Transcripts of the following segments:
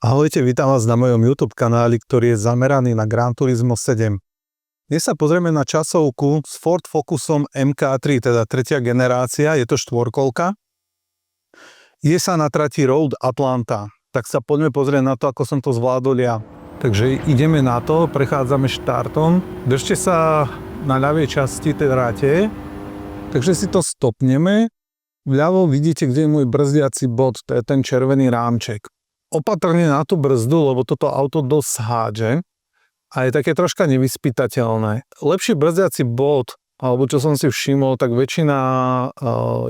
Ahojte, vítam vás na mojom YouTube kanáli, ktorý je zameraný na Gran Turismo 7. Dnes sa pozrieme na časovku s Ford Focusom MK3, teda tretia generácia, je to štvorkolka. Je sa na trati Road Atlanta, tak sa poďme pozrieť na to, ako som to zvládol ja. Takže ideme na to, prechádzame štartom. Držte sa na ľavej časti tej trate, takže si to stopneme. Vľavo vidíte, kde je môj brzdiaci bod, to je ten červený rámček. Opatrne na tú brzdu, lebo toto auto dosť hádže a je také troška nevyspytateľné. Lepší brzdiaci bod, alebo čo som si všimol, tak väčšina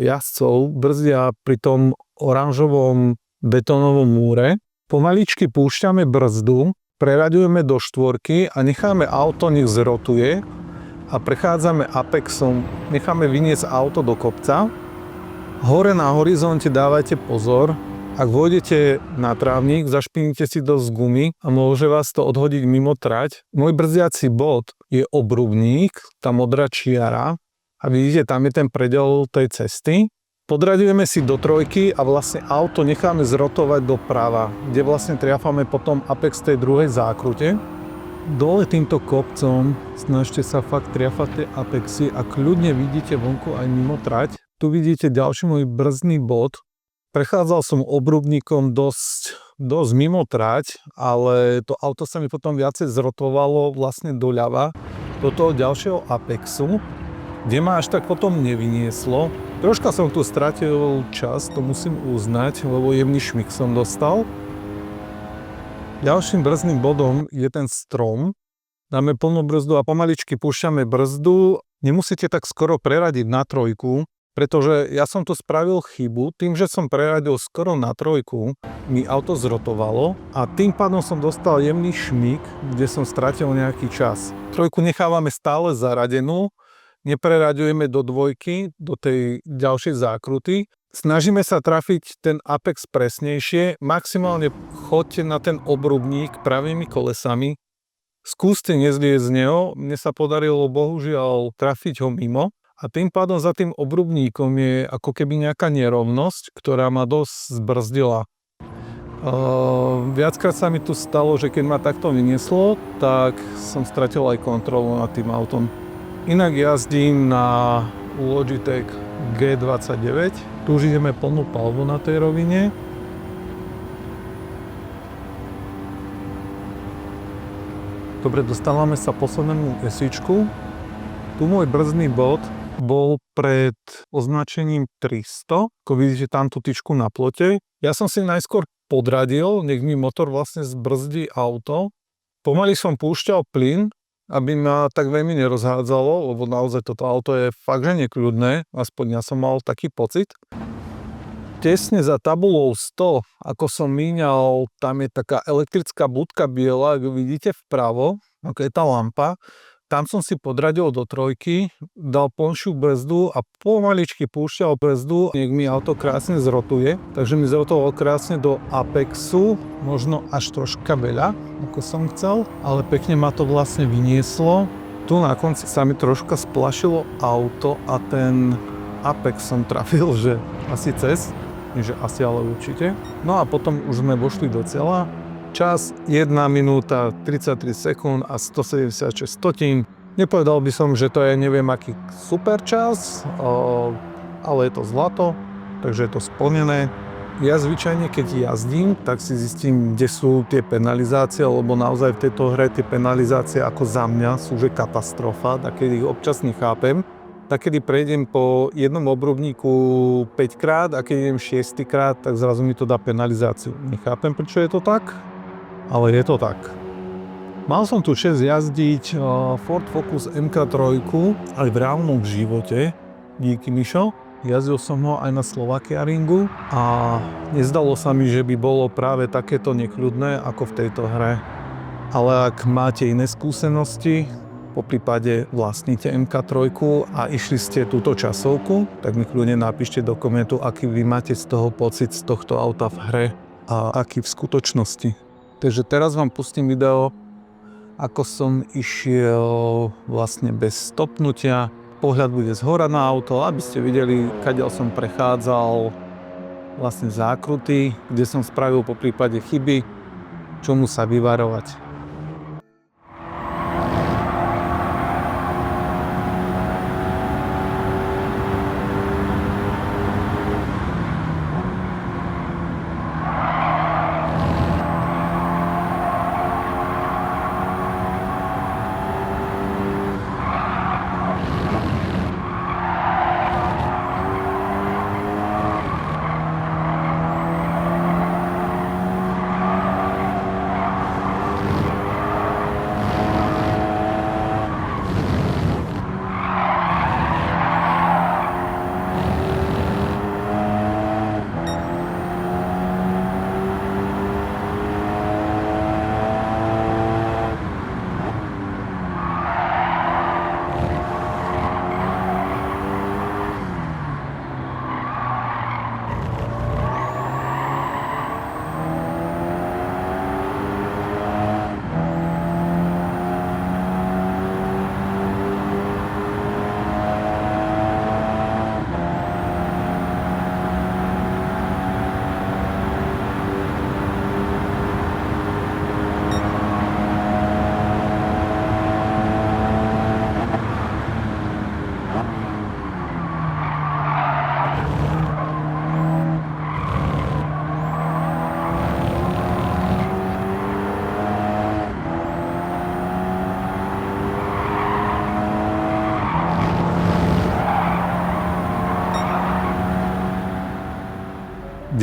jazdcov brzdia pri tom oranžovom betónovom múre. Pomaličky púšťame brzdu, preraďujeme do štvorky a necháme auto, nech zrotuje a prechádzame apexom, necháme vyniesť auto do kopca. Hore na horizonte dávajte pozor. Ak vôjdete na trávnik, zašpinite si dosť gumy a môže vás to odhodiť mimo trať. Môj brzdiaci bod je obrubník, tá modrá čiara a vidíte, tam je ten predel tej cesty. Podraďujeme si do trojky a vlastne auto necháme zrotovať doprava, kde vlastne triafame potom apex tej druhej zákrute. Dole týmto kopcom snažte sa fakt triafať tie apexy a kľudne vidíte vonku aj mimo trať. Tu vidíte ďalší môj brzdný bod. Prechádzal som obrubníkom dosť mimo trať, ale to auto sa mi potom viacej zrotovalo vlastne doľava do toho ďalšieho apexu, kde ma až tak potom nevynieslo. Troška som tu stratil čas, to musím uznať, lebo jemný šmik som dostal. Ďalším brzdným bodom je ten strom. Dáme plnú brzdu a pomaličky púšťame brzdu. Nemusíte tak skoro preradiť na trojku, pretože ja som tu spravil chybu, tým, že som preradil skoro na trojku, mi auto zrotovalo a tým pádom som dostal jemný šmík, kde som stratil nejaký čas. Trojku nechávame stále zaradenú, nepreraďujeme do dvojky, do tej ďalšej zákruty. Snažíme sa trafiť ten apex presnejšie, maximálne choďte na ten obrubník pravými kolesami. Skúste nezlieť z neho, mne sa podarilo bohužiaľ trafiť ho mimo. A tým pádom za tým obrubníkom je ako keby nejaká nerovnosť, ktorá ma dosť zbrzdila. Viackrát sa mi tu stalo, že keď ma takto vynieslo, tak som stratil aj kontrolu nad tým autom. Inak jazdím na Logitech G29. Tu už ideme plnú palbu na tej rovine. Dobre, dostávame sa poslednému esíčku. Tu môj brzdný bod bol pred označením 300, ako vidíte tam tú tyčku na plote. Ja som si najskôr podradil, nech mi motor vlastne zbrzdí auto. Pomaly som púšťal plyn, aby ma tak veľmi nerozhádzalo, lebo naozaj toto auto je fakt, že nekľudné, aspoň ja som mal taký pocit. Tesne za tabulou 100, ako som míňal, tam je taká elektrická budka biela, ako vidíte vpravo, ako je tá lampa. Tam som si podradil do trojky, dal plnšiu brzdu a pomaličky púšťal brzdu, nech mi auto krásne zrotuje. Takže mi zrotovalo krásne do apexu, možno až troška veľa, ako som chcel, ale pekne ma to vlastne vynieslo. Tu na konci sa mi troška splašilo auto a ten apex som trafil, že asi cez, že asi ale určite. No a potom už sme vošli do cieľa. Čas 1 minúta 33 sekúnd a 176 stotín. Nepovedal by som, že to je neviem aký super čas, ale je to zlato, takže je to splnené. Ja zvyčajne, keď jazdím, tak si zistím, kde sú tie penalizácie, lebo naozaj v tejto hre tie penalizácie ako za mňa sú že katastrofa, takedy ich občas nechápem. Takedy prejdem po jednom obrubníku 5 krát a keď idem 6 krát, tak zrazu mi to dá penalizáciu. Nechápem, prečo je to tak. Ale je to tak. Mal som tu čest jazdiť Ford Focus MK3 aj v reálnom živote. Díky, Mišo. Jazdil som ho aj na Slovakia ringu a nezdalo sa mi, že by bolo práve takéto nekľudné ako v tejto hre. Ale ak máte iné skúsenosti, poprípade vlastníte MK3 a išli ste túto časovku, tak mi kľudne napíšte do komentu, aký vy máte z toho pocit z tohto auta v hre a aký v skutočnosti. Takže teraz vám pustím video, ako som išiel vlastne bez stopnutia. Pohľad bude zhora na auto, aby ste videli, kadiaľ som prechádzal vlastne zákruty, kde som spravil po prípade chyby. čomu sa vyvarovať.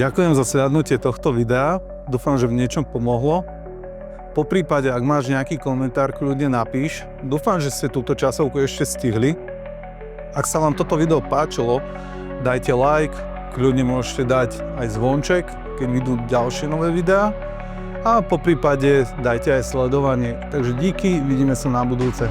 Ďakujem za slednutie tohto videa, dúfam, že v niečom pomohlo. Po prípade, ak máš nejaký komentár, kľudne napíš. Dúfam, že ste túto časovku ešte stihli. Ak sa vám toto video páčilo, dajte like, kľudne môžete dať aj zvonček, keď vidú ďalšie nové videá. A po prípade dajte aj sledovanie. Takže díky, vidíme sa na budúce.